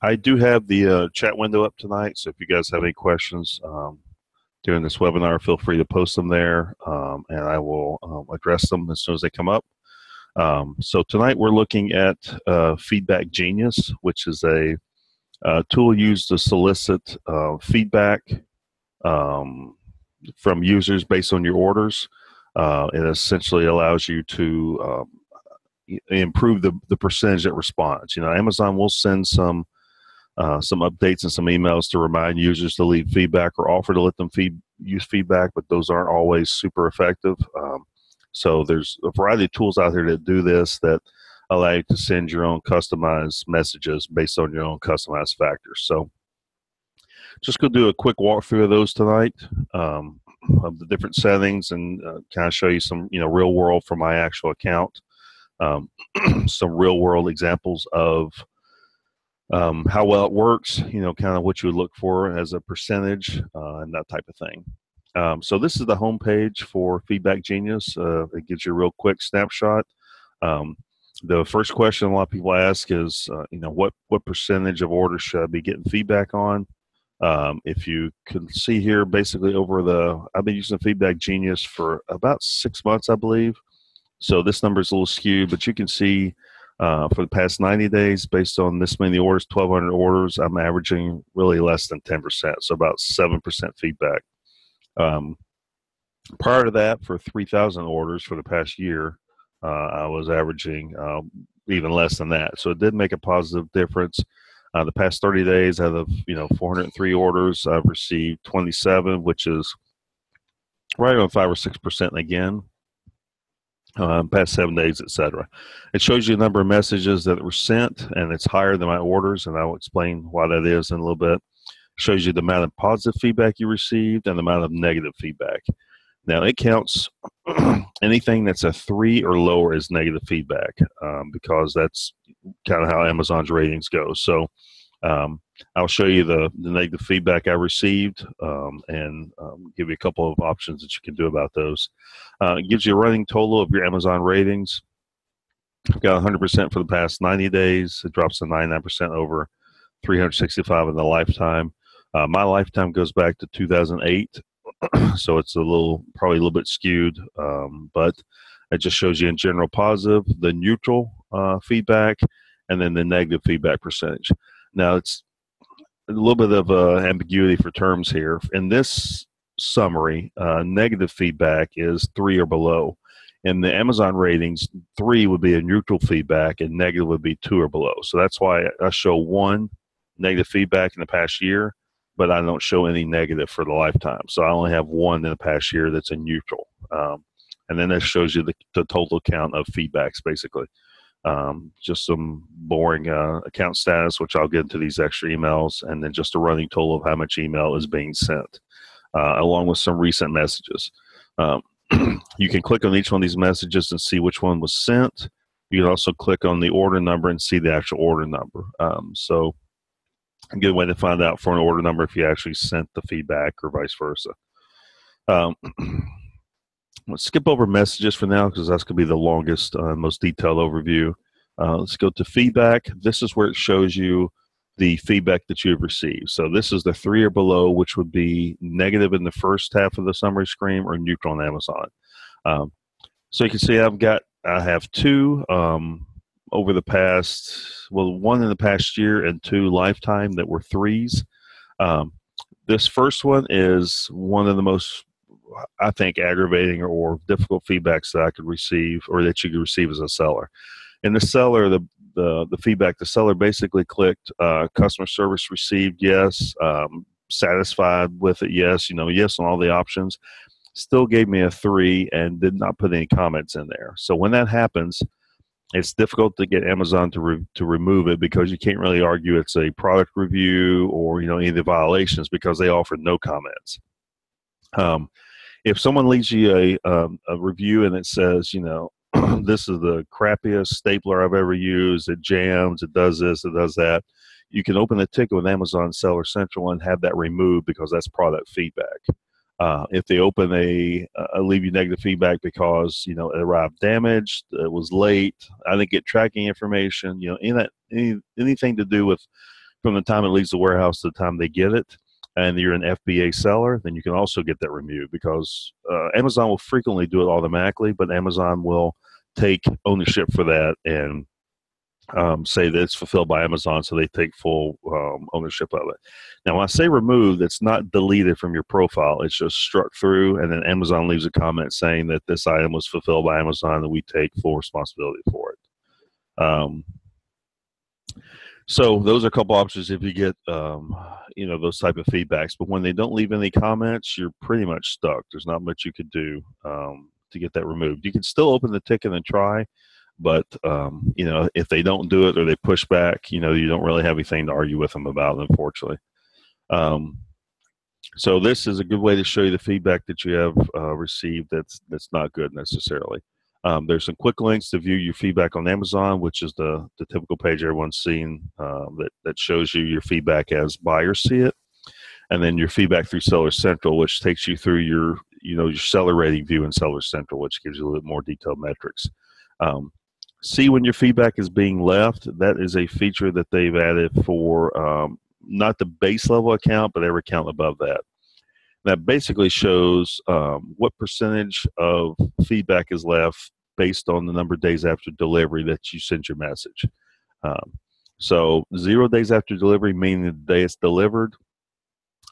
I do have the chat window up tonight, so if you guys have any questions during this webinar, feel free to post them there, and I will address them as soon as they come up. So tonight we're looking at FeedbackGenius, which is a tool used to solicit feedback from users based on your orders. It essentially allows you to improve the percentage that responds. You know, Amazon will send some updates and some emails to remind users to leave feedback or offer to let them use feedback, but those aren't always super effective. So there's a variety of tools out there that do this, that allow you to send your own customized messages based on your own customized factors. So just go do a quick walkthrough of those tonight, of the different settings, and kind of show you some, real world from my actual account, some real world examples of how well it works, kind of what you would look for as a percentage, and that type of thing. So this is the home page for FeedbackGenius. It gives you a real quick snapshot. The first question a lot of people ask is, what percentage of orders should I be getting feedback on? If you can see here, basically I've been using FeedbackGenius for about 6 months, I believe. So this number is a little skewed, but you can see for the past 90 days, based on this many orders, 1,200 orders, I'm averaging really less than 10%, so about 7% feedback. Prior to that, for 3,000 orders for the past year, I was averaging even less than that. So it did make a positive difference. The past 30 days, out of 403 orders, I've received 27, which is right on 5 or 6% again. Past 7 days, etc. It shows you the number of messages that were sent, and it's higher than my orders, and I'll explain why that is in a little bit. It shows you the amount of positive feedback you received and the amount of negative feedback. Now, it counts anything that's a 3 or lower as negative feedback, because that's kind of how Amazon's ratings go. So I'll show you the negative feedback I received, and give you a couple of options that you can do about those. It gives you a running total of your Amazon ratings. I've got 100% for the past 90 days. It drops to 99% over 365 in the lifetime. My lifetime goes back to 2008, so it's probably a little bit skewed, but it just shows you in general positive, the neutral feedback, and then the negative feedback percentage. Now, it's a little bit of ambiguity for terms here. In this summary, negative feedback is 3 or below. In the Amazon ratings, 3 would be a neutral feedback, and negative would be 2 or below. So that's why I show 1 negative feedback in the past year, but I don't show any negative for the lifetime. So I only have 1 in the past year that's a neutral. And then that shows you the total count of feedbacks, basically. Just some boring account status, which I'll get into these extra emails, and then just a running total of how much email is being sent, along with some recent messages. You can click on each one of these messages and see which one was sent. You can also click on the order number and see the actual order number. So a good way to find out for an order number if you actually sent the feedback or vice versa. Let's skip over messages for now, because that's going to be the longest, most detailed overview. Let's go to feedback. This is where it shows you the feedback that you've received. So this is the 3 or below, which would be negative in the first half of the summary screen or neutral on Amazon. So you can see I have 2 over the past, 1 in the past year and 2 lifetime that were 3s. This first one is one of the most, I think, aggravating or difficult feedbacks that I could receive, or that you could receive as a seller. In the seller, the feedback, the seller basically clicked customer service received, yes, satisfied with it, yes, yes on all the options, still gave me a 3 and did not put any comments in there. So when that happens, it's difficult to get Amazon to remove it, because you can't really argue it's a product review or any of the violations, because they offer no comments. If someone leaves you a review and it says, this is the crappiest stapler I've ever used, it jams, it does this, it does that, you can open the ticket with Amazon Seller Central and have that removed, because that's product feedback. If they leave you negative feedback because it arrived damaged, it was late, I didn't get tracking information, anything to do with from the time it leaves the warehouse to the time they get it, and you're an FBA seller, then you can also get that removed, because Amazon will frequently do it automatically, but Amazon will take ownership for that and say that it's fulfilled by Amazon, so they take full ownership of it. Now, when I say removed, it's not deleted from your profile. It's just struck through, and then Amazon leaves a comment saying that this item was fulfilled by Amazon and we take full responsibility for it. So those are a couple options if you get, those type of feedbacks. But when they don't leave any comments, you're pretty much stuck. There's not much you could do to get that removed. You can still open the ticket and try, but if they don't do it or they push back, you don't really have anything to argue with them about, unfortunately. So this is a good way to show you the feedback that you have received that's not good necessarily. There's some quick links to view your feedback on Amazon, which is the typical page everyone's seen that shows you your feedback as buyers see it. And then your feedback through Seller Central, which takes you through your seller rating view in Seller Central, which gives you a little bit more detailed metrics. See when your feedback is being left. That is a feature that they've added for not the base level account, but every account above that. That basically shows what percentage of feedback is left based on the number of days after delivery that you send your message. So 0 days after delivery, meaning the day it's delivered,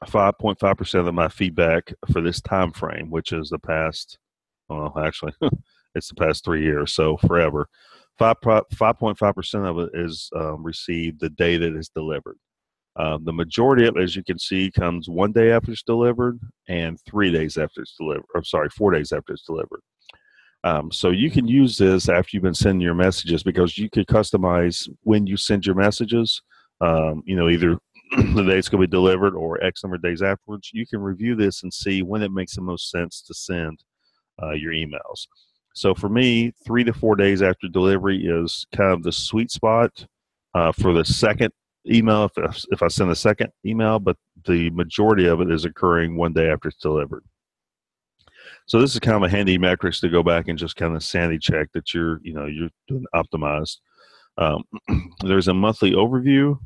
5.5% of my feedback for this time frame, which is the past, well, actually, it's the past 3 years, so forever. 5.5% of it is received the day that it's delivered. The majority of it, as you can see, comes 1 day after it's delivered and 3 days after it's delivered. 4 days after it's delivered. So you can use this after you've been sending your messages, because you could customize when you send your messages. Either the day it's going to be delivered or X number of days afterwards. You can review this and see when it makes the most sense to send your emails. So for me, 3 to 4 days after delivery is kind of the sweet spot for the second email, if I send a second email, but the majority of it is occurring 1 day after it's delivered. So this is kind of a handy metrics to go back and just kind of sanity check that you're doing optimized. There's a monthly overview,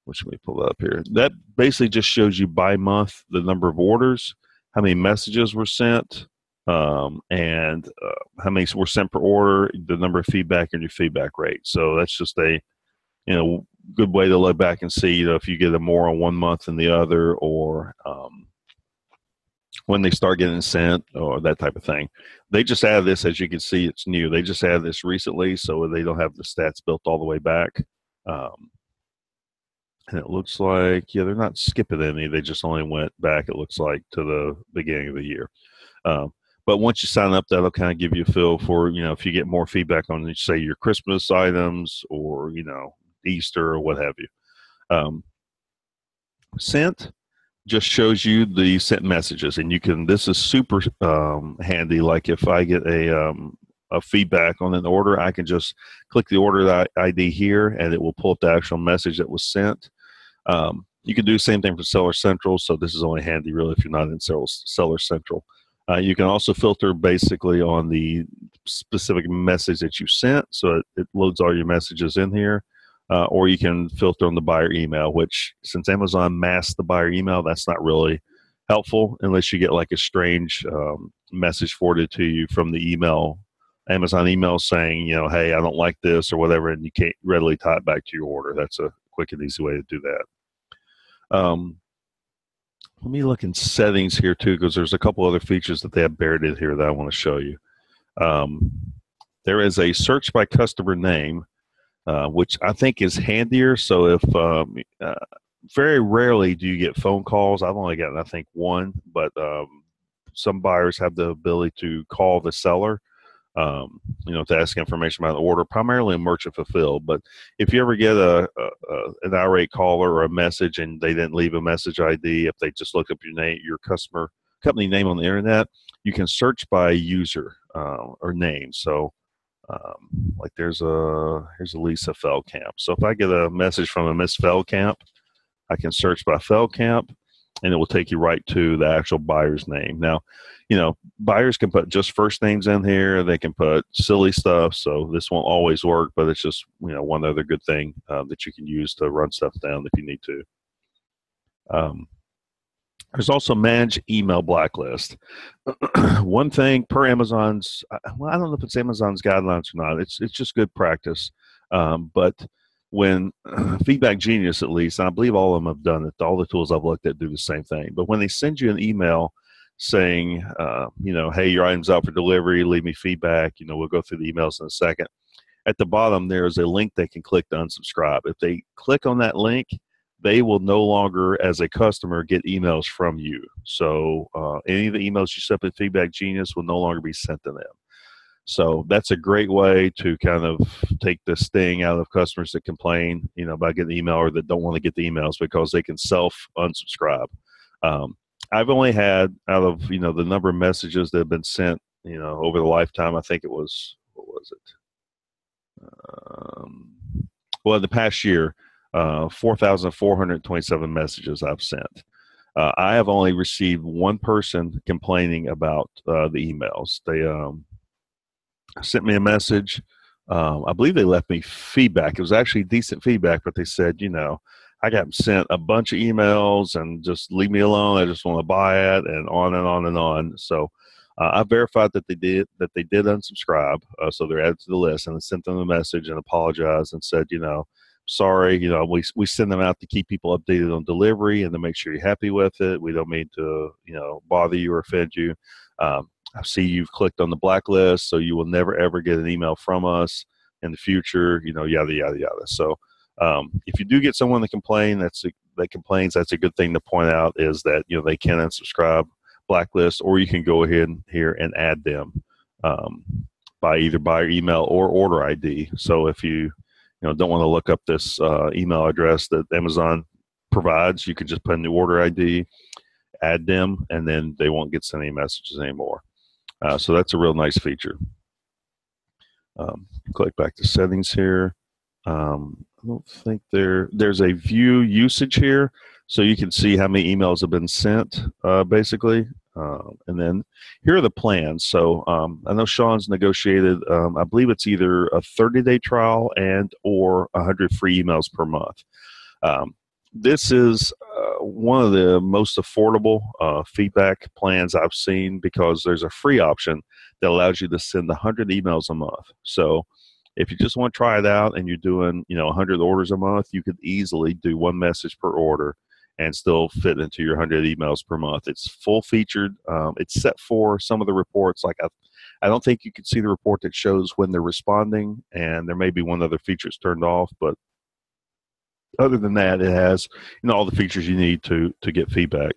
which let me pull that up here. That basically just shows you by month the number of orders, how many messages were sent, and how many were sent per order, the number of feedback, and your feedback rate. So that's just a good way to look back and see if you get a more on 1 month than the other, or when they start getting sent, or that type of thing. They just added this, as you can see, it's new. They just added this recently, so they don't have the stats built all the way back. And it looks like, they're not skipping any. They just only went back, it looks like, to the beginning of the year. But once you sign up, that'll kind of give you a feel for, if you get more feedback on, say, your Christmas items or, Easter or what have you. Sent just shows you the sent messages, and this is super handy. Like if I get a feedback on an order, I can just click the order ID here, and it will pull up the actual message that was sent. You can do the same thing for Seller Central, so this is only handy really if you're not in Seller Central. You can also filter basically on the specific message that you sent, so it loads all your messages in here. Or you can filter on the buyer email, which, since Amazon masks the buyer email, that's not really helpful unless you get like a strange message forwarded to you from the Amazon email saying, hey, I don't like this or whatever, and you can't readily tie it back to your order. That's a quick and easy way to do that. Let me look in settings here too, because there's a couple other features that they have buried in here that I want to show you. There is a search by customer name, which I think is handier. So if very rarely do you get phone calls. I've only gotten, I think, one, but some buyers have the ability to call the seller, to ask information about the order, primarily in merchant fulfilled. But if you ever get an irate caller or a message and they didn't leave a message ID, if they just look up your name, your company name on the internet, you can search by user or name. So like here's a Lisa Feldkamp. So if I get a message from a Miss Feldkamp, I can search by Feldkamp, and it will take you right to the actual buyer's name. Now, buyers can put just first names in here. They can put silly stuff. So this won't always work, but it's just, one other good thing that you can use to run stuff down if you need to. There's also manage email blacklist. One thing per Amazon's, well, I don't know if it's Amazon's guidelines or not. It's just good practice. But when FeedbackGenius, at least, and I believe all of them have done it, all the tools I've looked at do the same thing. But when they send you an email saying, hey, your item's out for delivery, leave me feedback, we'll go through the emails in a second. At the bottom, there's a link they can click to unsubscribe. If they click on that link, they will no longer, as a customer, get emails from you. So any of the emails you send in FeedbackGenius will no longer be sent to them. So that's a great way to kind of take the sting out of customers that complain, about getting the email or that don't want to get the emails, because they can self-unsubscribe. I've only had, out of, the number of messages that have been sent, over the lifetime, I think it was, what was it? Well, in the past year, 4,427 messages I've sent. I have only received one person complaining about the emails. They sent me a message. I believe they left me feedback. It was actually decent feedback, but they said, I got sent a bunch of emails and just leave me alone. I just want to buy it, and on and on and on. So I verified that they did unsubscribe. So they're added to the list, and I sent them a message and apologized and said, sorry, we send them out to keep people updated on delivery and to make sure you're happy with it. We don't mean to, bother you or offend you. I see you've clicked on the blacklist, so you will never, ever get an email from us in the future, yada, yada, yada. So if you do get someone that complains, that's a good thing to point out, is that, they can unsubscribe, blacklist, or you can go ahead here and add them by either buyer email or order ID. So if you don't want to look up this email address that Amazon provides, you can just put in the order ID, add them, and then they won't get sent any messages anymore. So that's a real nice feature. Click back to settings here. I don't think there's a view usage here, so you can see how many emails have been sent, basically. And then here are the plans. So I know Shawn's negotiated, I believe it's either a 30-day trial and or 100 free emails per month. This is one of the most affordable feedback plans I've seen, because there's a free option that allows you to send 100 emails a month. So if you just want to try it out and you're doing 100 orders a month, you could easily do one message per order and still fit into your 100 emails per month. It's full featured. It's set for some of the reports. Like I don't think you can see the report that shows when they're responding, and there may be one other feature that's turned off, but other than that, it has all the features you need to get feedback.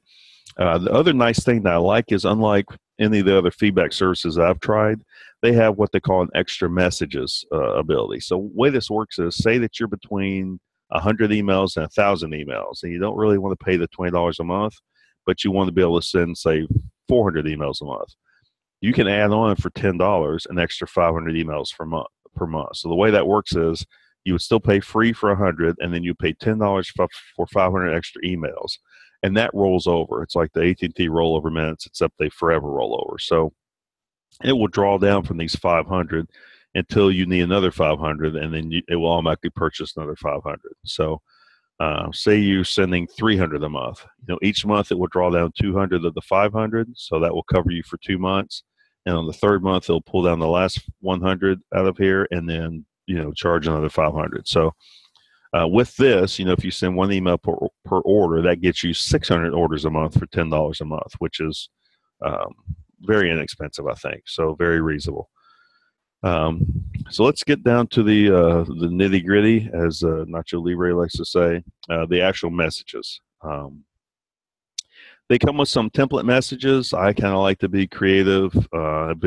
The other nice thing that I like is, unlike any of the other feedback services I've tried, they have what they call an extra messages ability. So the way this works is, say that you're between 100 emails and 1,000 emails, and you don't really want to pay the $20 a month, but you want to be able to send, say, 400 emails a month. You can add on for $10 an extra 500 emails per month. So the way that works is, you would still pay free for 100, and then you pay $10 for 500 extra emails, and that rolls over. It's like the AT&T rollover minutes, except they forever roll over. So it will draw down from these 500 until you need another 500, and then it will automatically purchase another 500. So say you're sending 300 a month. Each month it will draw down 200 of the 500, so that will cover you for 2 months. And on the third month, it'll pull down the last 100 out of here, and then charge another 500. So with this, if you send one email per order, that gets you 600 orders a month for $10 a month, which is very inexpensive, I think. So very reasonable. So let's get down to the nitty gritty, as Nacho Libre likes to say, the actual messages. They come with some template messages. I kind of like to be creative, be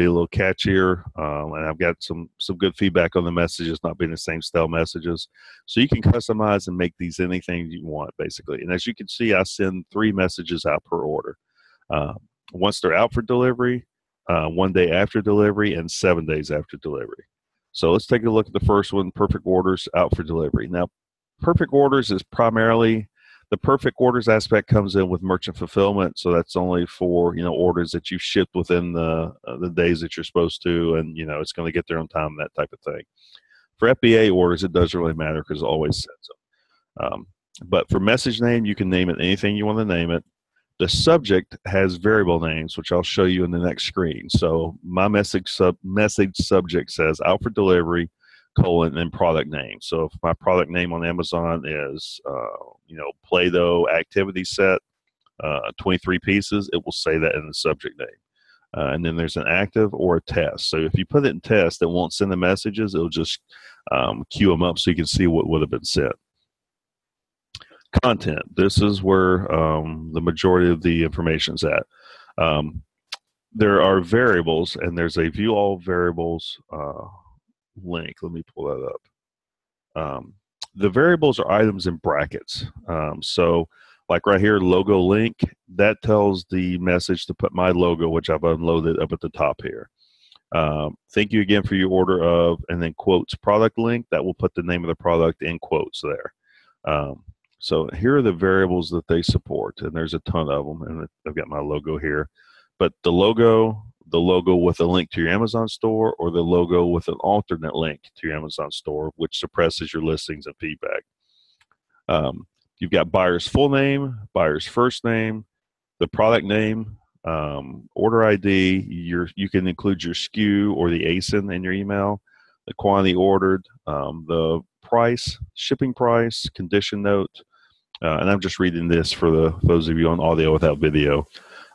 a little catchier, and I've got some good feedback on the messages not being the same style messages. So you can customize and make these anything you want, basically. And as you can see, I send 3 messages out per order. Once they're out for delivery, 1 day after delivery, and 7 days after delivery. So let's take a look at the first one, perfect orders out for delivery. Now, perfect orders is primarily The perfect orders aspect comes in with merchant fulfillment, so that's only for orders that you shipped within the days that you're supposed to, and it's going to get there on time, that type of thing. For FBA orders, it doesn't really matter because it always sends them. But for message name, you can name it anything you want to name it. The subject has variable names, which I'll show you in the next screen. So my message subject says out for delivery, and product name. So if my product name on Amazon is, Play-Doh activity set, 23 pieces, it will say that in the subject name. And then there's an active or a test. So if you put it in test, it won't send the messages. It'll just queue them up so you can see what would have been sent. Content. This is where the majority of the information is at. There are variables, and there's a view all variables link. Let me pull that up. The variables are items in brackets. So like right here, logo link, that tells the message to put my logo, which I've unloaded up at the top here. Thank you again for your order of, and then quotes product link, that will put the name of the product in quotes there. So here are the variables that they support, and there's a ton of them, and I've got my logo here. But the logo with a link to your Amazon store, or the logo with an alternate link to your Amazon store, which suppresses your listings and feedback. You've got buyer's full name, buyer's first name, the product name, order ID. You can include your SKU or the ASIN in your email, the quantity ordered, the price, shipping price, condition note, and I'm just reading this for those of you on audio without video.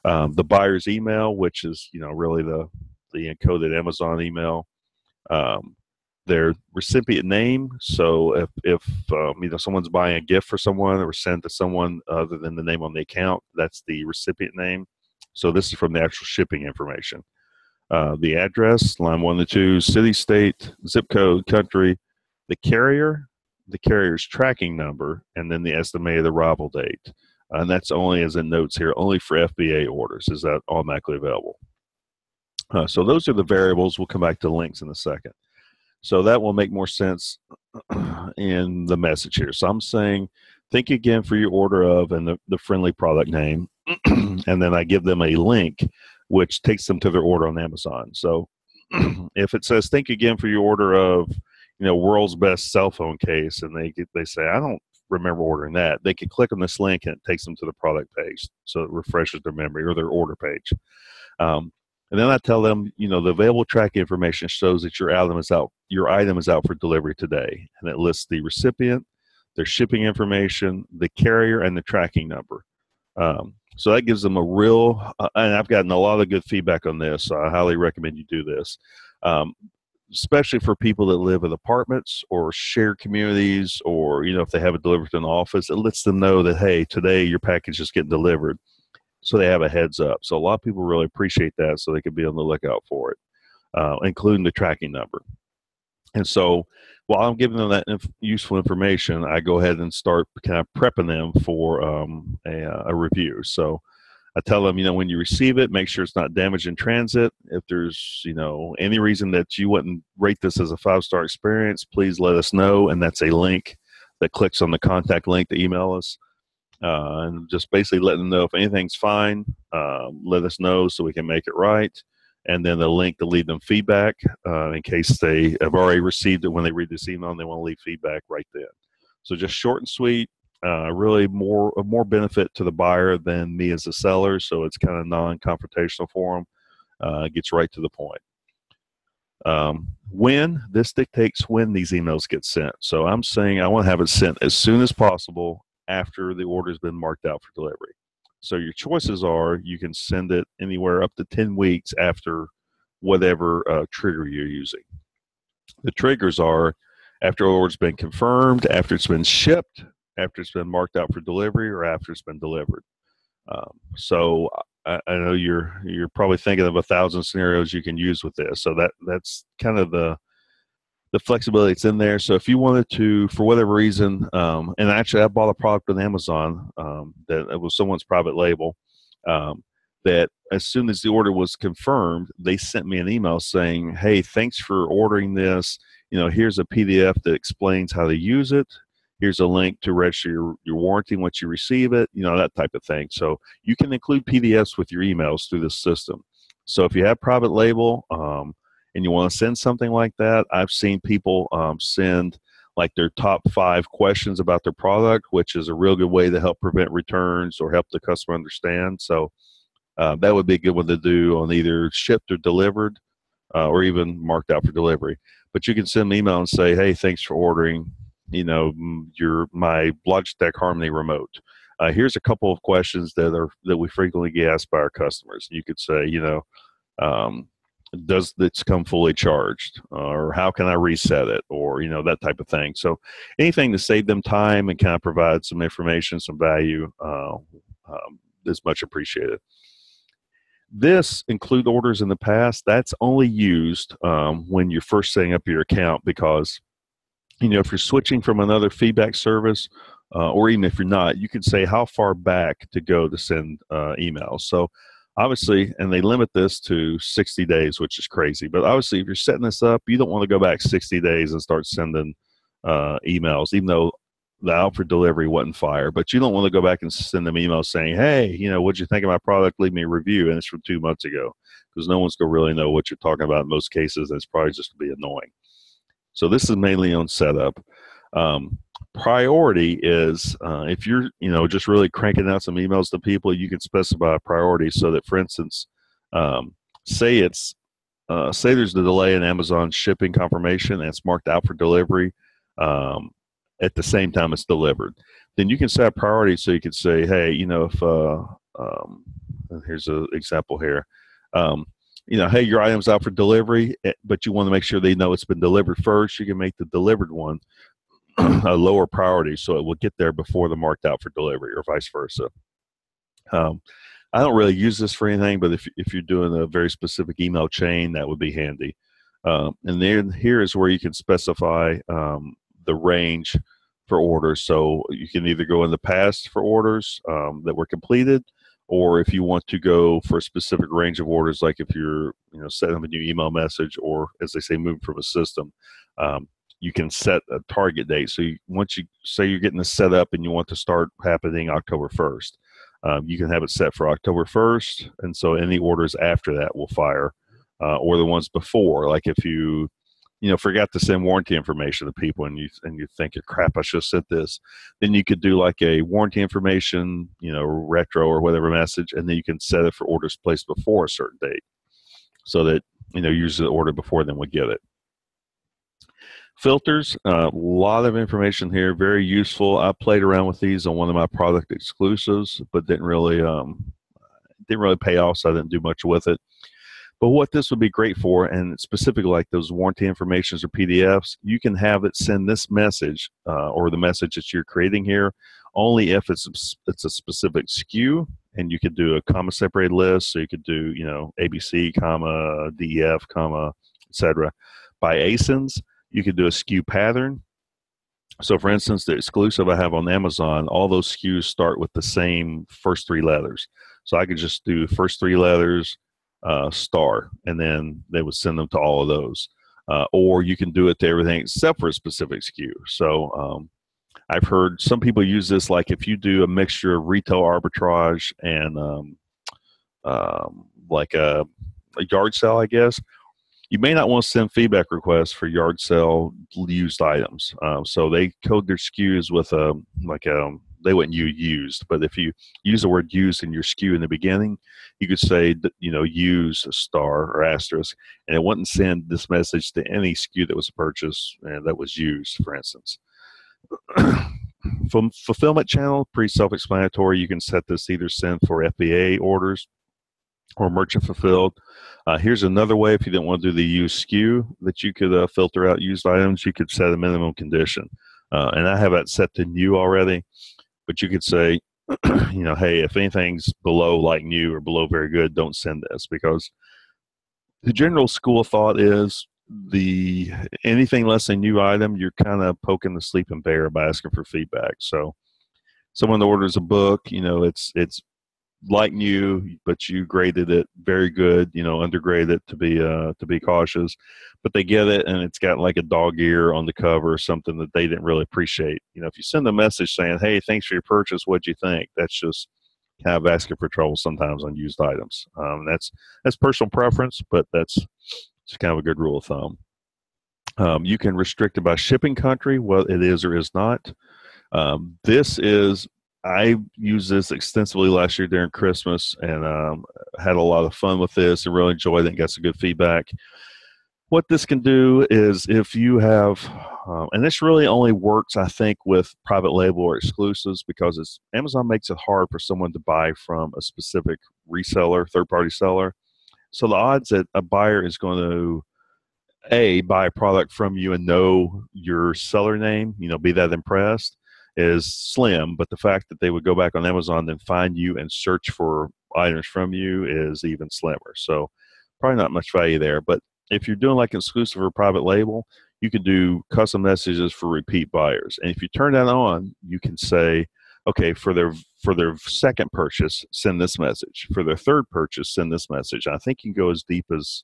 The buyer's email, which is really the encoded Amazon email. Their recipient name. So if someone's buying a gift for someone or sent to someone other than the name on the account, that's the recipient name. So this is from the actual shipping information. The address, line 1 to 2, city, state, zip code, country, the carrier's tracking number, and then the estimated arrival date. And that's only, as it notes here, only for FBA orders. Is that automatically available? So those are the variables. We'll come back to links in a second. So that will make more sense in the message here. So I'm saying, thank you again for your order of, and the friendly product name. And then I give them a link, which takes them to their order on Amazon. So if it says, thank you again for your order of, world's best cell phone case, and they say, I don't remember ordering that, they can click on this link and it takes them to the product page. So it refreshes their memory, or their order page. And then I tell them, the available tracking information shows that your item is out for delivery today. And it lists the recipient, their shipping information, the carrier, and the tracking number. So that gives them a real, and I've gotten a lot of good feedback on this, so I highly recommend you do this. Especially for people that live in apartments or shared communities, or, if they have it delivered to an office, it lets them know that, hey, today your package is getting delivered. So they have a heads up. So a lot of people really appreciate that, so they can be on the lookout for it, including the tracking number. And so while I'm giving them that useful information, I go ahead and start kind of prepping them for a review. So I tell them, when you receive it, make sure it's not damaged in transit. If there's, any reason that you wouldn't rate this as a 5-star experience, please let us know. And that's a link that clicks on the contact link to email us. And just basically letting them know if anything's fine, let us know so we can make it right. And then the link to leave them feedback in case they have already received it when they read this email and they want to leave feedback right then. So just short and sweet, really more benefit to the buyer than me as a seller. So it's kind of non-confrontational for them. Gets right to the point. This dictates when these emails get sent. So I'm saying I want to have it sent as soon as possible after the order has been marked out for delivery. So your choices are, you can send it anywhere up to 10 weeks after whatever trigger you're using. The triggers are after the order's been confirmed, after it's been shipped, after it's been marked out for delivery, or after it's been delivered. So I know you're probably thinking of 1,000 scenarios you can use with this. So that's kind of the flexibility that's in there. So if you wanted to, for whatever reason, and actually I bought a product on Amazon that it was someone's private label, that as soon as the order was confirmed, they sent me an email saying, hey, thanks for ordering this. Here's a PDF that explains how to use it. Here's a link to register your warranty once you receive it, that type of thing. So you can include PDFs with your emails through this system. So if you have private label and you want to send something like that, I've seen people send like their top 5 questions about their product, which is a real good way to help prevent returns or help the customer understand. So that would be a good one to do on either shipped or delivered or even marked out for delivery. But you can send an email and say, hey, thanks for ordering, my Logitech Harmony remote. Here's a couple of questions that we frequently get asked by our customers. You could say, does this come fully charged, or how can I reset it, or that type of thing. So anything to save them time and kind of provide some information, some value, is much appreciated. This include orders in the past. That's only used when you're first setting up your account, because if you're switching from another feedback service, or even if you're not, you can say how far back to go to send emails. So obviously, and they limit this to 60 days, which is crazy. But obviously, if you're setting this up, you don't want to go back 60 days and start sending emails, even though the out for delivery wasn't fire. But you don't want to go back and send them emails saying, hey, what'd you think of my product? Leave me a review. And it's from 2 months ago, because no one's going to really know what you're talking about in most cases. And it's probably just going to be annoying. So this is mainly on setup. Priority is if you're just really cranking out some emails to people, you can specify a priority so that, for instance, say there's a delay in Amazon shipping confirmation and it's marked out for delivery at the same time it's delivered. Then you can set a priority, so you could say, hey, if here's an example here. Hey, your item's out for delivery, but you want to make sure they know it's been delivered first. You can make the delivered one a lower priority, so it will get there before the marked out for delivery, or vice versa. I don't really use this for anything, but if you're doing a very specific email chain, that would be handy. And then here is where you can specify the range for orders. So you can either go in the past for orders that were completed, or if you want to go for a specific range of orders, like if you're setting up a new email message, or as they say, moving from a system, you can set a target date. So once you say you're getting this set up and you want to start happening October 1st, you can have it set for October 1st, and so any orders after that will fire, or the ones before. Like if you forgot to send warranty information to people, and you think, crap, I should have sent this, then you could do like a warranty information, retro or whatever message, and then you can set it for orders placed before a certain date, so that usually the order before then would get it. Filters, a lot of information here, very useful. I played around with these on one of my product exclusives, but didn't really pay off, so I didn't do much with it. But what this would be great for, and specifically like those warranty informations or PDFs, you can have it send this message or the message that you're creating here only if it's a specific SKU, and you could do a comma separated list. So you could do ABC, comma, DEF, comma, etc. By ASINs, you could do a SKU pattern. So for instance, the exclusive I have on Amazon, all those SKUs start with the same first 3 letters. So I could just do first 3 letters, star, and then they would send them to all of those. Or you can do it to everything except for a specific SKU. So I've heard some people use this, like if you do a mixture of retail arbitrage and like a yard sale, I guess, you may not want to send feedback requests for yard sale used items. So they code their SKUs with they wouldn't use used, but if you use the word used in your SKU in the beginning, you could say, use a star or asterisk, and it wouldn't send this message to any SKU that was purchased and that was used, for instance. From fulfillment channel, pretty self-explanatory. You can set this to either send for FBA orders or merchant fulfilled. Here's another way, if you didn't want to do the used SKU, that you could filter out used items. You could set a minimum condition. And I have that set to new already, but you could say, hey, if anything's below like new or below very good, don't send this, because the general school of thought is anything less than new item, you're kind of poking the sleeping bear by asking for feedback. So someone orders a book, it's like new, but you graded it very good, undergrade it to be cautious, but they get it and it's got like a dog ear on the cover or something that they didn't really appreciate. If you send a message saying, hey, thanks for your purchase, what'd you think? That's just kind of asking for trouble sometimes on used items. That's personal preference, but that's just kind of a good rule of thumb. You can restrict it by shipping country, what it is or is not. I used this extensively last year during Christmas and had a lot of fun with this and really enjoyed it and got some good feedback. What this can do is if you have, and this really only works, I think, with private label or exclusives because Amazon makes it hard for someone to buy from a specific reseller, third-party seller. So the odds that a buyer is going to buy a product from you and know your seller name, be that impressed, is slim. But the fact that they would go back on Amazon and find you and search for items from you is even slimmer. So probably not much value there. But if you're doing like exclusive or private label, you can do custom messages for repeat buyers. And if you turn that on, you can say, okay, for their second purchase, send this message. For their third purchase, send this message. I think you can go as deep as,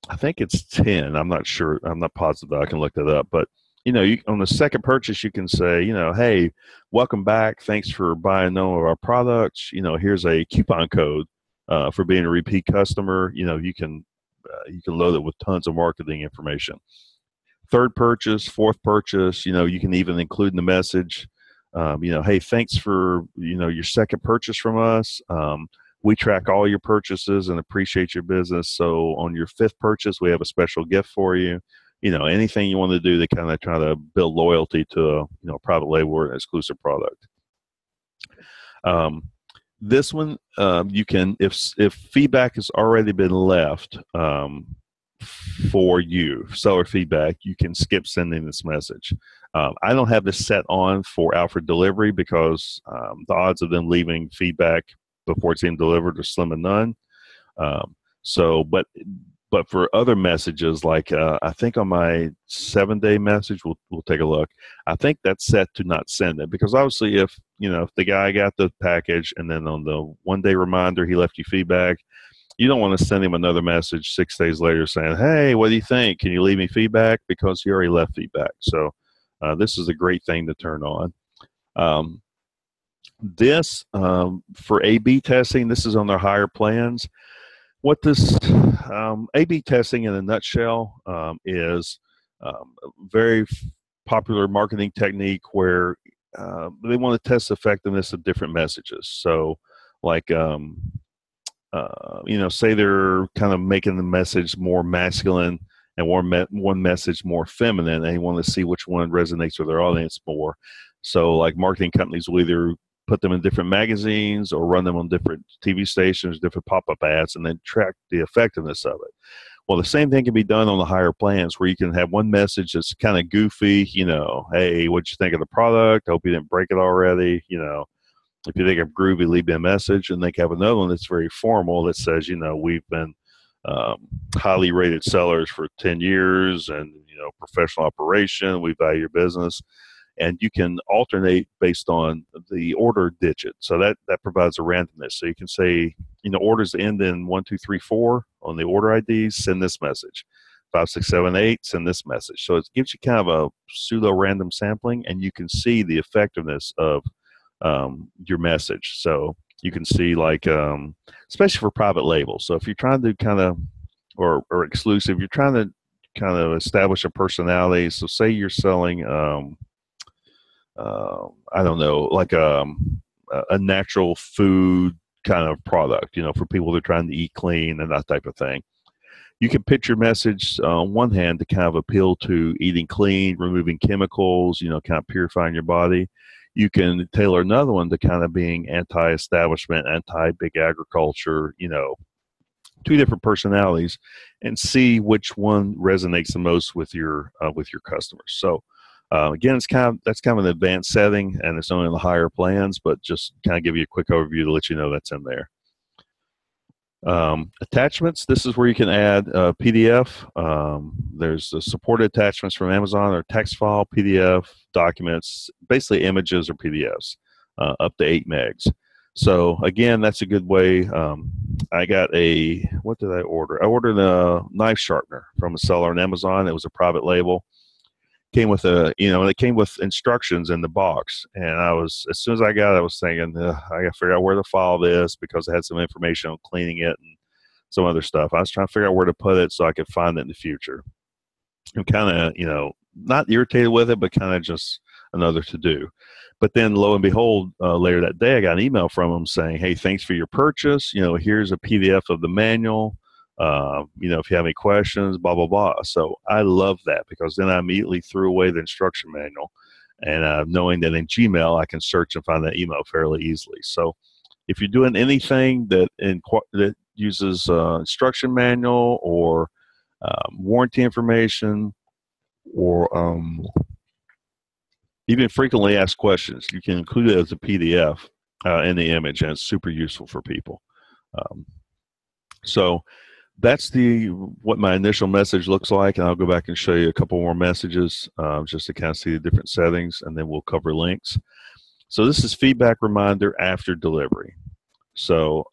I think it's 10. I'm not sure. I'm not positive. I can look that up. But, on the second purchase, you can say, hey, welcome back. Thanks for buying one of our products. Here's a coupon code for being a repeat customer. You can load it with tons of marketing information. Third purchase, fourth purchase, you can even include in the message, hey, thanks for, your second purchase from us. We track all your purchases and appreciate your business. So on your fifth purchase, we have a special gift for you. Anything you want to do to kind of try to build loyalty to a private label or an exclusive product. This one, you can, if feedback has already been left for you, seller feedback, you can skip sending this message. I don't have this set on for Alfred delivery because the odds of them leaving feedback before it's even delivered are slim and none. But for other messages, like I think on my 7-day message, we'll take a look. I think that's set to not send it because obviously if the guy got the package and then on the 1-day reminder he left you feedback, you don't want to send him another message 6 days later saying, hey, what do you think? Can you leave me feedback? Because he already left feedback. So this is a great thing to turn on. For A/B testing, this is on their higher plans. What this A/B testing in a nutshell is a very popular marketing technique where they want to test the effectiveness of different messages. So like, say they're kind of making the message more masculine and one message more feminine, and they want to see which one resonates with their audience more. So like marketing companies will either put them in different magazines or run them on different TV stations, different pop-up ads, and then track the effectiveness of it. Well, the same thing can be done on the higher plans where you can have one message that's kind of goofy, hey, what'd you think of the product? I hope you didn't break it already. If you think of groovy, leave me a message. And they can have another one that's very formal that says, we've been highly rated sellers for 10 years and, professional operation. We value your business. And you can alternate based on the order digit. So that provides a randomness. So you can say, orders end in 1, 2, 3, 4 on the order IDs, send this message. 5, 6, 7, 8, send this message. So it gives you kind of a pseudo-random sampling, and you can see the effectiveness of your message. So you can see like, especially for private labels. So if you're trying to kind of, or exclusive, you're trying to kind of establish a personality. So say you're selling, I don't know, like a natural food kind of product, for people that are trying to eat clean and that type of thing. You can pitch your message on one hand to kind of appeal to eating clean, removing chemicals, kind of purifying your body. You can tailor another one to kind of being anti-establishment, anti-big agriculture, 2 different personalities, and see which one resonates the most with your customers. So again, that's kind of an advanced setting, and it's only in the higher plans, but just kind of give you a quick overview to let you know that's in there. Attachments, this is where you can add PDF. There's the supported attachments from Amazon or text file, PDF, documents, basically images or PDFs, up to 8 megs. So again, that's a good way. I got what did I order? I ordered a knife sharpener from a seller on Amazon. It was a private label. Came with it came with instructions in the box. And as soon as I got it, I was thinking, I got to figure out where to file this because it had some information on cleaning it and some other stuff. I was trying to figure out where to put it so I could find it in the future. I'm kind of, not irritated with it, but kind of just another to do. But then lo and behold, later that day, I got an email from them saying, hey, thanks for your purchase. Here's a PDF of the manual. If you have any questions, blah, blah, blah. So I love that because then I immediately threw away the instruction manual and knowing that in Gmail, I can search and find that email fairly easily. So if you're doing anything that uses instruction manual or warranty information or even frequently asked questions, you can include it as a PDF in the image, and it's super useful for people. So that's what my initial message looks like, and I'll go back and show you a couple more messages just to kind of see the different settings, and then we'll cover links. So this is feedback reminder after delivery. So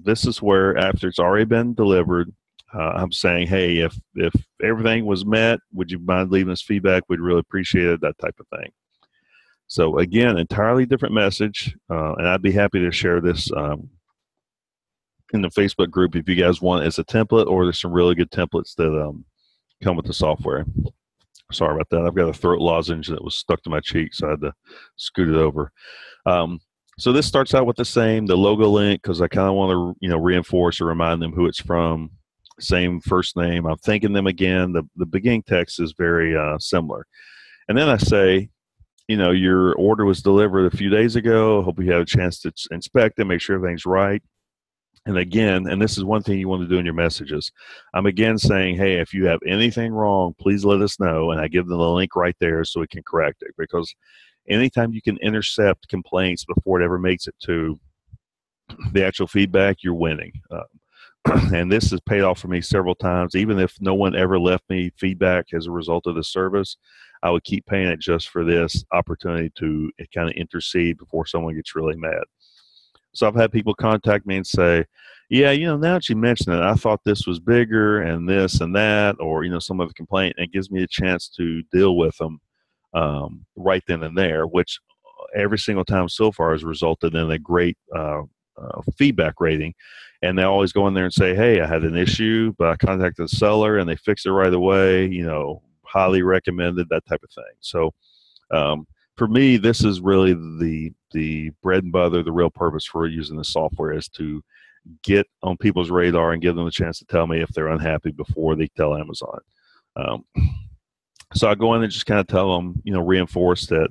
this is where after it's already been delivered, I'm saying, hey, if everything was met, would you mind leaving us feedback? We'd really appreciate it, that type of thing. So again, entirely different message, and I'd be happy to share this in the Facebook group if you guys want as a template, or there's some really good templates that come with the software. Sorry about that. I've got a throat lozenge that was stuck to my cheek, so I had to scoot it over. So this starts out with the logo link, because I kind of want to reinforce or remind them who it's from. Same first name. I'm thanking them again. The beginning text is very similar. And then I say, your order was delivered a few days ago. Hope you had a chance to inspect it, make sure everything's right. And again, and this is one thing you want to do in your messages, I'm again saying, hey, if you have anything wrong, please let us know. And I give them the link right there so we can correct it. Because anytime you can intercept complaints before it ever makes it to the actual feedback, you're winning. And this has paid off for me several times. Even if no one ever left me feedback as a result of the service, I would keep paying it just for this opportunity to kind of intercede before someone gets really mad. So I've had people contact me and say, yeah, now that you mention it, I thought this was bigger and this and that, or, some other complaint. And it gives me a chance to deal with them right then and there, which every single time so far has resulted in a great feedback rating. And they always go in there and say, hey, I had an issue, but I contacted the seller and they fixed it right away, highly recommended, that type of thing. So for me, this is really the bread and butter, the real purpose for using the software is to get on people's radar and give them a chance to tell me if they're unhappy before they tell Amazon. So I go in and just kind of tell them, reinforce that,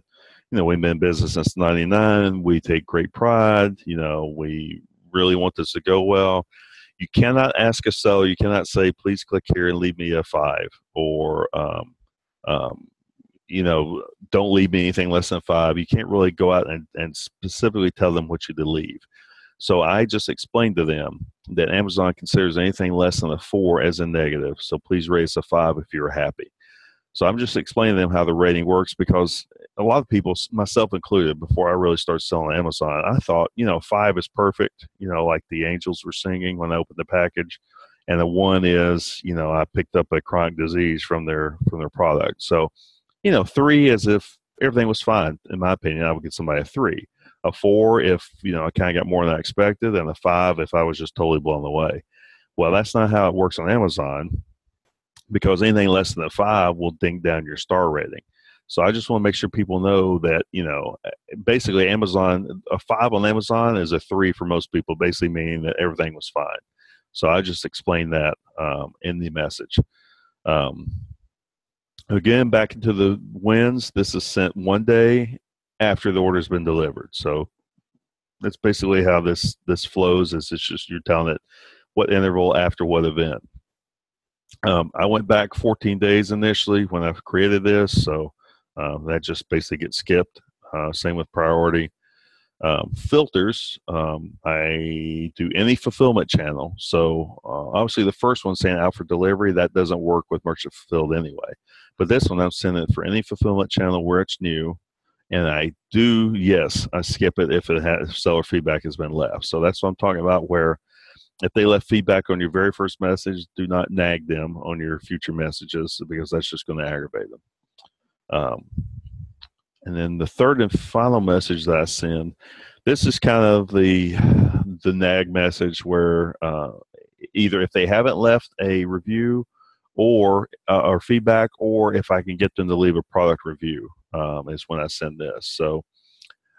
we've been in business since '99. We take great pride. We really want this to go well. You cannot ask a seller, you cannot say, please click here and leave me a 5, or, don't leave me anything less than 5. You can't really go out and specifically tell them what you to leave. So I just explained to them that Amazon considers anything less than a 4 as a negative. So please rate us a 5 if you're happy. So I'm just explaining to them how the rating works, because a lot of people, myself included, before I really started selling Amazon, I thought, 5 is perfect, like the angels were singing when I opened the package. And the 1 is, I picked up a chronic disease from their product. So, 3 as if everything was fine. In my opinion, I would get somebody a 3. A 4 if, I kind of got more than I expected, and a 5 if I was just totally blown away. Well, that's not how it works on Amazon, because anything less than a 5 will ding down your star rating. So I just want to make sure people know that, basically Amazon, a 5 on Amazon is a 3 for most people, basically meaning that everything was fine. So I just explained that in the message. Again, back into the wins, this is sent 1 day after the order's been delivered. So that's basically how this flows. It's just you're telling it what interval after what event. I went back 14 days initially when I created this, so that just basically gets skipped. Same with priority. Filters, I do any fulfillment channel. So obviously the first one saying out for delivery, that doesn't work with merchant fulfilled anyway. But this one, I'm sending it for any fulfillment channel where it's new, And I do, yes, I skip it if if seller feedback has been left. So that's what I'm talking about, where if they left feedback on your very first message, do not nag them on your future messages, because that's just going to aggravate them. And then the third and final message that I send, this is kind of the nag message, where either if they haven't left a review or feedback, or if I can get them to leave a product review, is when I send this. So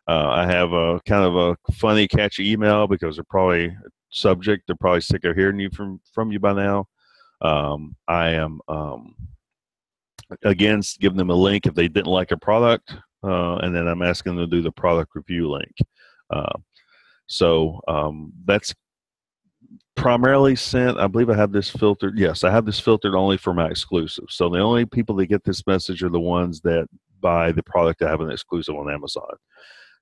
I have a kind of a funny, catchy email, because they're probably sick of hearing from you by now. I am again giving them a link if they didn't like a product, and then I'm asking them to do the product review link. That's primarily sent. I believe I have this filtered. Yes, I have this filtered only for my exclusives. So the only people that get this message are the ones that buy the product that have an exclusive on Amazon.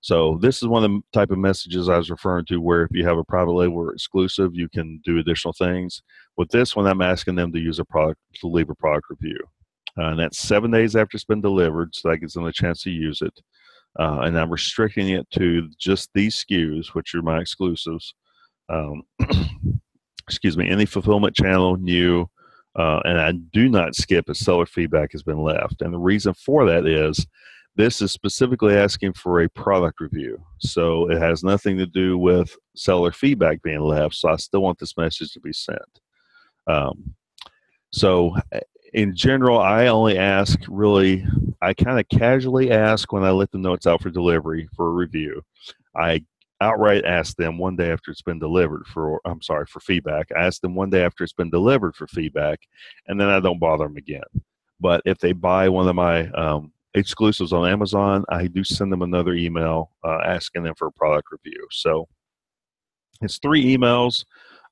So this is one of the type of messages I was referring to, where if you have a private label or exclusive, you can do additional things. With this one, I'm asking them to leave a product review. And that's 7 days after it's been delivered, so that gives them a chance to use it. And I'm restricting it to just these SKUs, which are my exclusives. Excuse me, any fulfillment channel new, and I do not skip if seller feedback has been left. And the reason for that is this is specifically asking for a product review. So it has nothing to do with seller feedback being left, so I still want this message to be sent. So in general, I only ask, really, I kind of casually ask when I let them know it's out for delivery for a review. I outright ask them one day after it's been delivered for feedback. I ask them one day after it's been delivered for feedback, and then I don't bother them again. But if they buy one of my exclusives on Amazon, I do send them another email asking them for a product review. So it's 3 emails.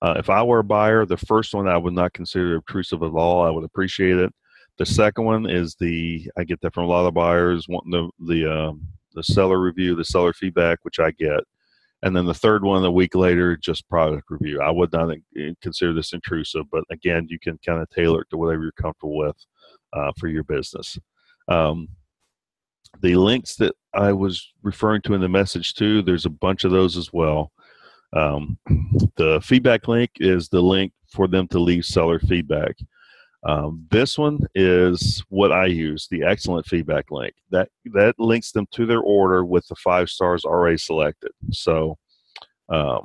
If I were a buyer, the first one I would not consider obtrusive at all. I would appreciate it. The second one is I get that from a lot of buyers wanting the seller review, the seller feedback, which I get. And then the third one, a week later, just product review. I would not consider this intrusive, but again, you can kind of tailor it to whatever you're comfortable with for your business. The links that I was referring to in the message too, there's a bunch of those as well. The feedback link is the link for them to leave seller feedback. This one is what I use, the excellent feedback link. That links them to their order with the 5 stars already selected. So let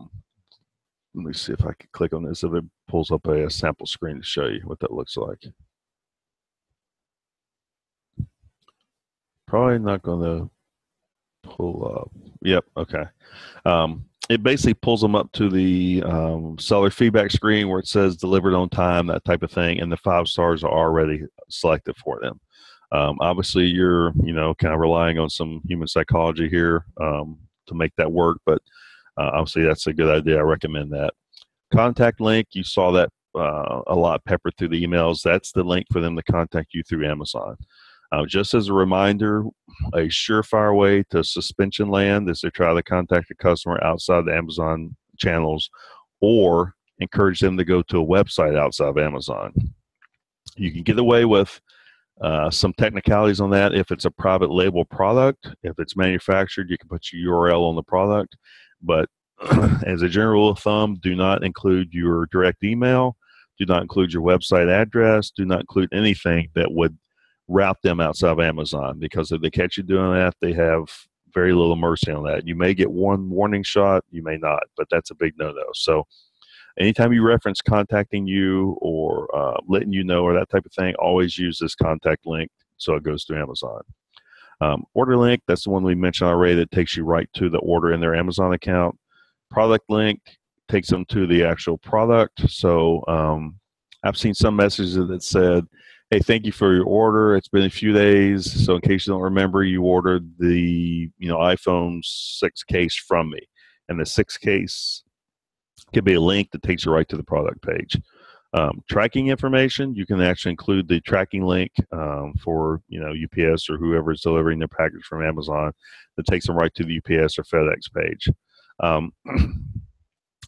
me see if I can click on this, if it pulls up a sample screen to show you what that looks like. Probably not going to pull up. Yep, okay. It basically pulls them up to the seller feedback screen where it says delivered on time, that type of thing, and the 5 stars are already selected for them. Obviously, you're kind of relying on some human psychology here to make that work, but obviously that's a good idea. I recommend that. Contact link, you saw that a lot peppered through the emails. That's the link for them to contact you through Amazon. Just as a reminder, a surefire way to suspension land is to try to contact a customer outside the Amazon channels, or encourage them to go to a website outside of Amazon. You can get away with some technicalities on that if it's a private label product. If it's manufactured, you can put your URL on the product. But as a general rule of thumb, do not include your direct email. Do not include your website address. Do not include anything that would route them outside of Amazon, because if they catch you doing that, they have very little mercy on that. You may get one warning shot, you may not, but that's a big no-no. So anytime you reference contacting you or letting you know or that type of thing, always use this contact link so it goes to Amazon. Order link, that's the one we mentioned already, that takes you right to the order in their Amazon account. Product link takes them to the actual product. So I've seen some messages that said, hey, thank you for your order. It's been a few days, so in case you don't remember, you ordered the iPhone 6 case from me. And the 6 case could be a link that takes you right to the product page. Tracking information, you can actually include the tracking link for UPS or whoever is delivering their package from Amazon that takes them right to the UPS or FedEx page.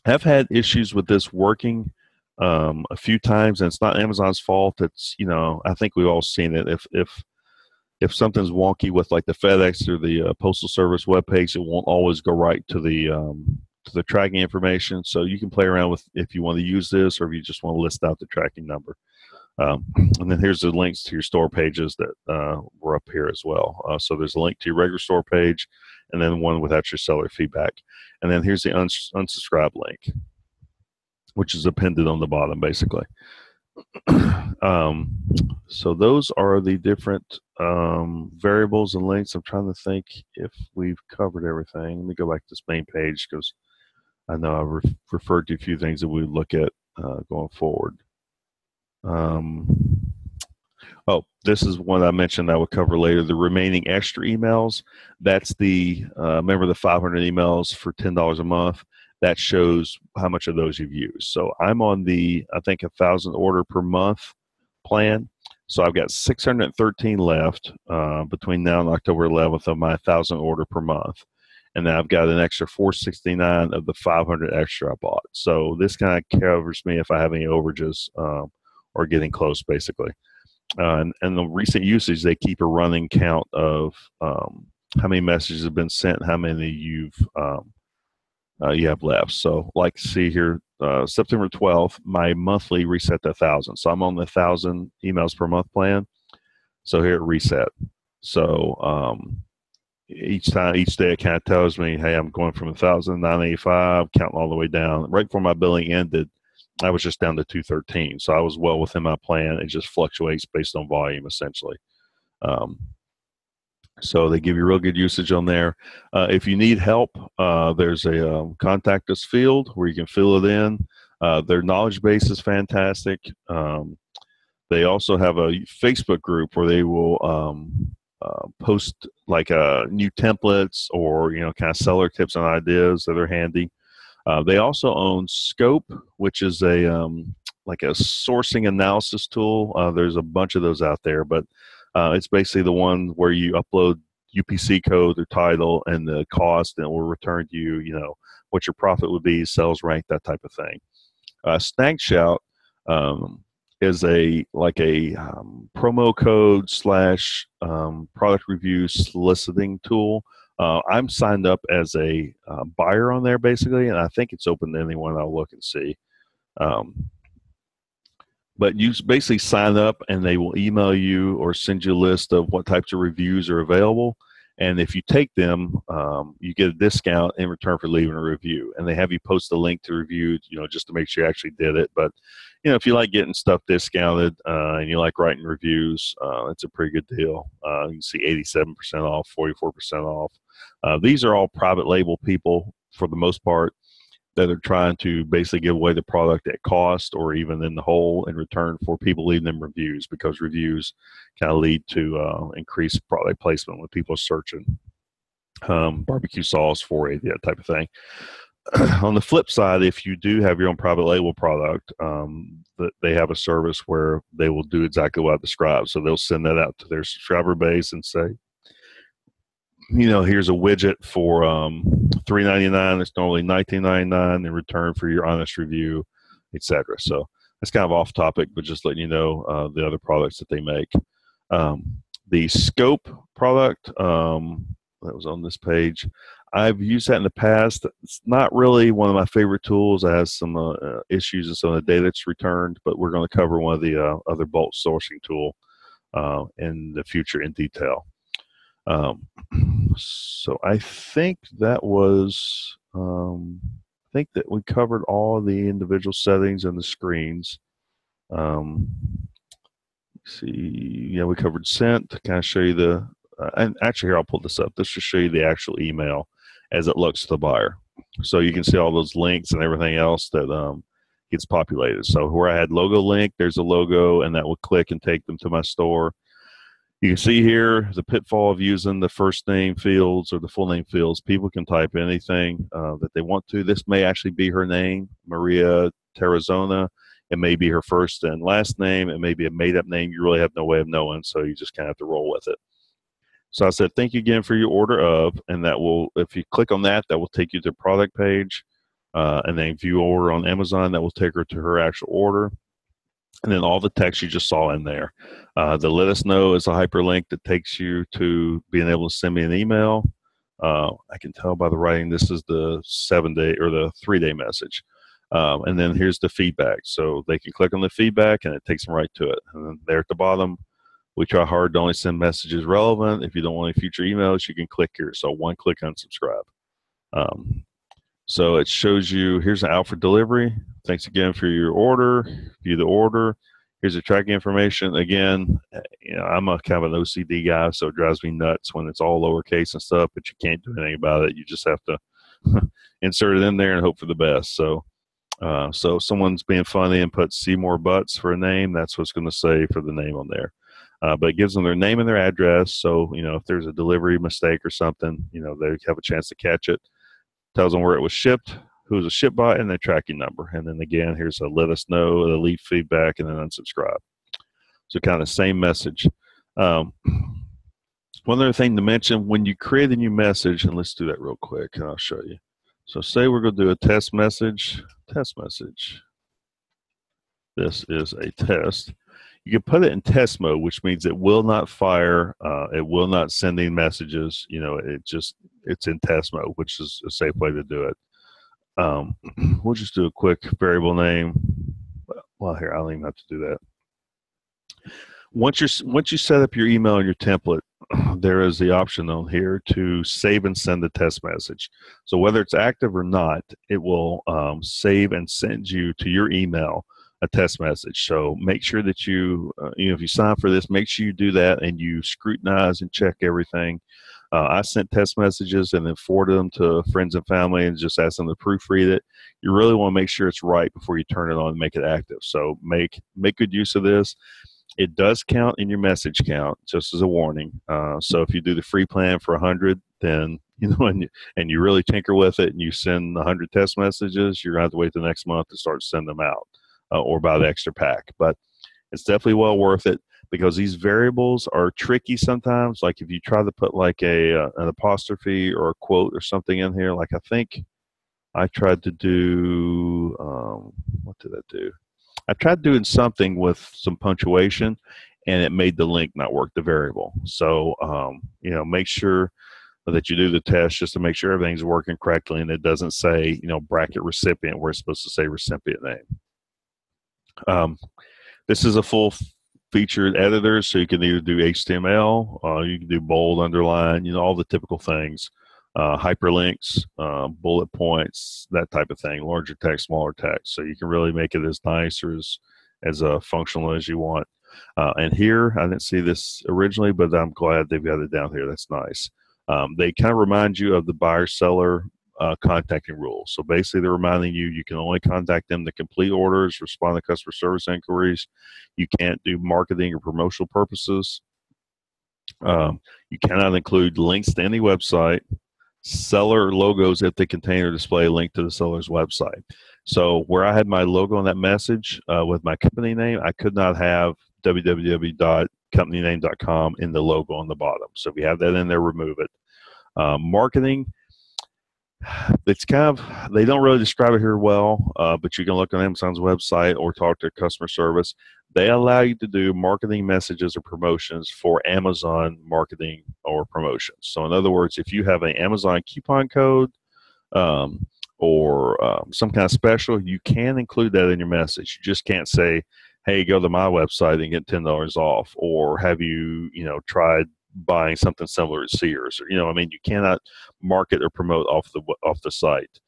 I've had issues with this working a few times, and it's not Amazon's fault. It's I think we've all seen it. If If something's wonky with like the FedEx or the Postal Service webpage, it won't always go right to the tracking information. So you can play around with if you want to use this or if you just want to list out the tracking number. And then here's the links to your store pages that were up here as well. So there's a link to your regular store page and then one without your seller feedback. And then here's the unsubscribe link, which is appended on the bottom basically. So those are the different variables and links. I'm trying to think if we've covered everything. Let me go back to this main page because I know I've referred to a few things that we look at going forward. Oh, this is one I mentioned I would cover later. The remaining extra emails, that's the, remember the 500 emails for $10 a month? That shows how much of those you've used. So I'm on the, I think, 1,000 order per month plan. So I've got 613 left between now and October 11th of my 1,000 order per month. And then I've got an extra 469 of the 500 extra I bought. So this kind of covers me if I have any overages or getting close, basically. And the recent usage, they keep a running count of how many messages have been sent, how many you have left. So like see here, September 12th, my monthly reset to 1,000. So I'm on the 1,000 emails per month plan. So here it reset. So each day it kind of tells me, hey, I'm going from 1,985, counting all the way down. Right before my billing ended, I was just down to 213. So I was well within my plan. It just fluctuates based on volume, essentially. So they give you real good usage on there. If you need help, there's a contact us field where you can fill it in. Their knowledge base is fantastic. They also have a Facebook group where they will post like new templates or kind of seller tips and ideas that are handy. They also own Scope, which is a like a sourcing analysis tool. There's a bunch of those out there, but it's basically the one where you upload UPC code or title and the cost, and it will return to you, what your profit would be, sales rank, that type of thing. Snagshout is a promo code / product review soliciting tool. I'm signed up as a buyer on there basically, and I think it's open to anyone. I'll look and see. But you basically sign up and they will email you or send you a list of what types of reviews are available. And if you take them, you get a discount in return for leaving a review. And they have you post a link to review, just to make sure you actually did it. But, if you like getting stuff discounted and you like writing reviews, it's a pretty good deal. You can see 87% off, 44% off. These are all private label people for the most part that are trying to basically give away the product at cost or even in the whole in return for people leaving them reviews, because reviews kind of lead to increased product placement when people are searching barbecue sauce, 480, that type of thing. On the flip side, if you do have your own private label product, they have a service where they will do exactly what I described. So they'll send that out to their subscriber base and say, here's a widget for $3.99. It's normally $19.99 in return for your honest review, etc. So that's kind of off topic, but just letting you know the other products that they make. The Scope product that was on this page, I've used that in the past. It's not really one of my favorite tools. It has some issues in some of the data that's returned, but we're going to cover one of the other bulk sourcing tool in the future in detail. So I think that was, I think that we covered all the individual settings and the screens. Let's see, yeah, we covered sent to kind of show you and actually here, I'll pull this up. This should show you the actual email as it looks to the buyer. So you can see all those links and everything else that gets populated. So where I had logo link, there's a logo, and that will click and take them to my store. You can see here the pitfall of using the first name fields or the full name fields. People can type anything that they want to. This may actually be her name, Maria Terrazona. It may be her first and last name. It may be a made-up name. You really have no way of knowing, so you just kind of have to roll with it. So I said, thank you again for your order of, and that will, if you click on that, that will take you to the product page, and then view order on Amazon. That will take her to her actual order. and then all the text you just saw in there. The let us know is a hyperlink that takes you to being able to send me an email. I can tell by the writing this is the 7-day or the 3-day message. And then here's the feedback. So they can click on the feedback and it takes them right to it. And then there at the bottom, we try hard to only send messages relevant. If you don't want any future emails, you can click here. So one click unsubscribe. So it shows you, here's an out for delivery. Thanks again for your order. View the order. Here's the tracking information. Again, I'm a kind of an OCD guy, so it drives me nuts when it's all lowercase and stuff, but you can't do anything about it. You just have to insert it in there and hope for the best. So if someone's being funny and puts Seymour Butts for a name, that's what's going to say for the name on there. But it gives them their name and their address. So, if there's a delivery mistake or something, they have a chance to catch it. Tells them where it was shipped, who it was shipped by, and their tracking number. And then again, here's a let us know, the leave feedback, and then unsubscribe. So kind of same message. One other thing to mention, when you create a new message, and let's do that real quick, and I'll show you. So say we're going to do a test message. This is a test. You can put it in test mode, which means it will not fire. It will not send any messages. It's in test mode, which is a safe way to do it. We'll just do a quick variable name. Well, here, I don't even have to do that. Once you set up your email and your template, there is the option on here to save and send the test message. So whether it's active or not, it will save and send you to your email a test message. So make sure that if you sign up for this, make sure you do that and you scrutinize and check everything. I sent test messages and then forwarded them to friends and family and just asked them to proofread it. You really want to make sure it's right before you turn it on and make it active. So make good use of this. It does count in your message count, just as a warning. So if you do the free plan for 100, then and you really tinker with it and you send 100 test messages, you're going to have to wait the next month to start sending them out or buy the extra pack. But it's definitely well worth it, because these variables are tricky sometimes. Like if you try to put like an apostrophe or a quote or something in here, like I think I tried to do, what did I do? I tried doing something with some punctuation and it made the link not work, the variable. So, make sure that you do the test just to make sure everything's working correctly and it doesn't say, bracket recipient where it's supposed to say recipient name. This is a full featured editor, so you can either do HTML, you can do bold, underline, all the typical things, hyperlinks, bullet points, that type of thing, larger text, smaller text. So you can really make it as nice or as functional as you want. And here, I didn't see this originally, but I'm glad they've got it down here. That's nice. They kind of remind you of the buyer-seller contacting rules. So basically they're reminding you can only contact them to complete orders, respond to customer service inquiries. You can't do marketing or promotional purposes. You cannot include links to any website, seller logos if they contain or display a link to the seller's website. So where I had my logo on that message with my company name, I could not have www.companyname.com in the logo on the bottom. So if you have that in there, remove it. Marketing, it's kind of, they don't really describe it here well, but you can look on Amazon's website or talk to customer service. They allow you to do marketing messages or promotions for Amazon marketing or promotions. So in other words, if you have an Amazon coupon code or some kind of special, you can include that in your message. You just can't say, hey, go to my website and get $10 off, or have you, tried buying something similar to Sears, or you cannot market or promote off the site.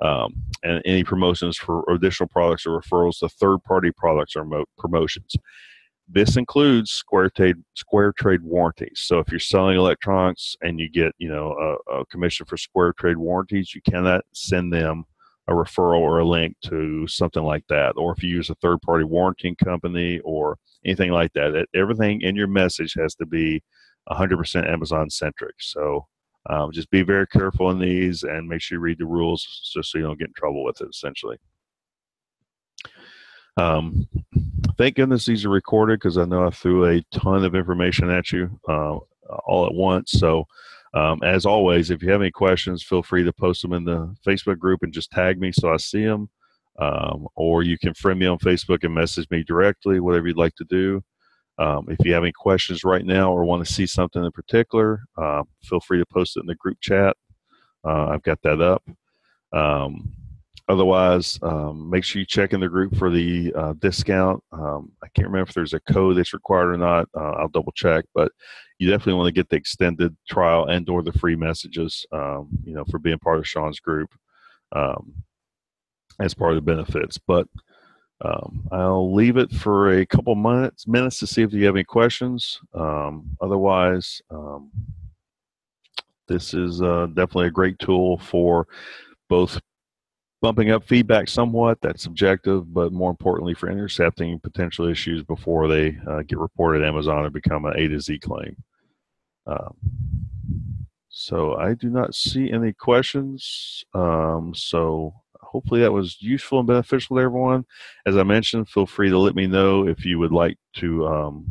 And any promotions for additional products or referrals to third-party products or promotions. This includes square trade warranties. So if you're selling electronics and you get a commission for square trade warranties, you cannot send them a referral or a link to something like that. Or if you use a third-party warranty company or anything like that, everything in your message has to be 100% Amazon centric. So just be very careful in these and make sure you read the rules just so you don't get in trouble with it, essentially. Thank goodness these are recorded, because I know I threw a ton of information at you all at once. So as always, if you have any questions, feel free to post them in the Facebook group and just tag me so I see them. or you can friend me on Facebook and message me directly, whatever you'd like to do. If you have any questions right now or want to see something in particular, feel free to post it in the group chat. I've got that up. Otherwise, make sure you check in the group for the discount. I can't remember if there's a code that's required or not. I'll double check, but you definitely want to get the extended trial and or the free messages, for being part of Shawn's group as part of the benefits. But I'll leave it for a couple minutes to see if you have any questions. Otherwise, this is definitely a great tool for both bumping up feedback somewhat, that's subjective, but more importantly for intercepting potential issues before they get reported at Amazon and become an A to Z claim. So I do not see any questions. So hopefully that was useful and beneficial to everyone. As I mentioned, feel free to let me know if you would like to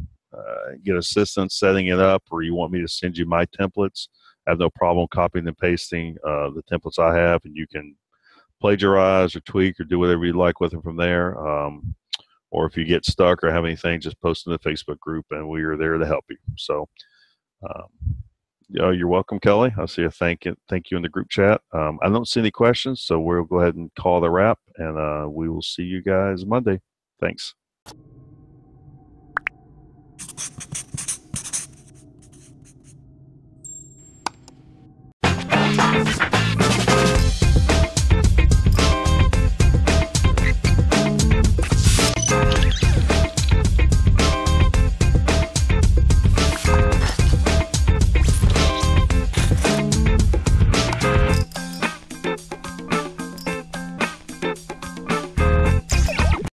get assistance setting it up, or you want me to send you my templates. I have no problem copying and pasting the templates I have, and you can plagiarize or tweak or do whatever you like with them from there. Or if you get stuck or have anything, just post in the Facebook group, and we are there to help you. So you're welcome, Kelly. I see a thank you in the group chat. I don't see any questions, so we'll go ahead and call the wrap, and we will see you guys Monday. Thanks.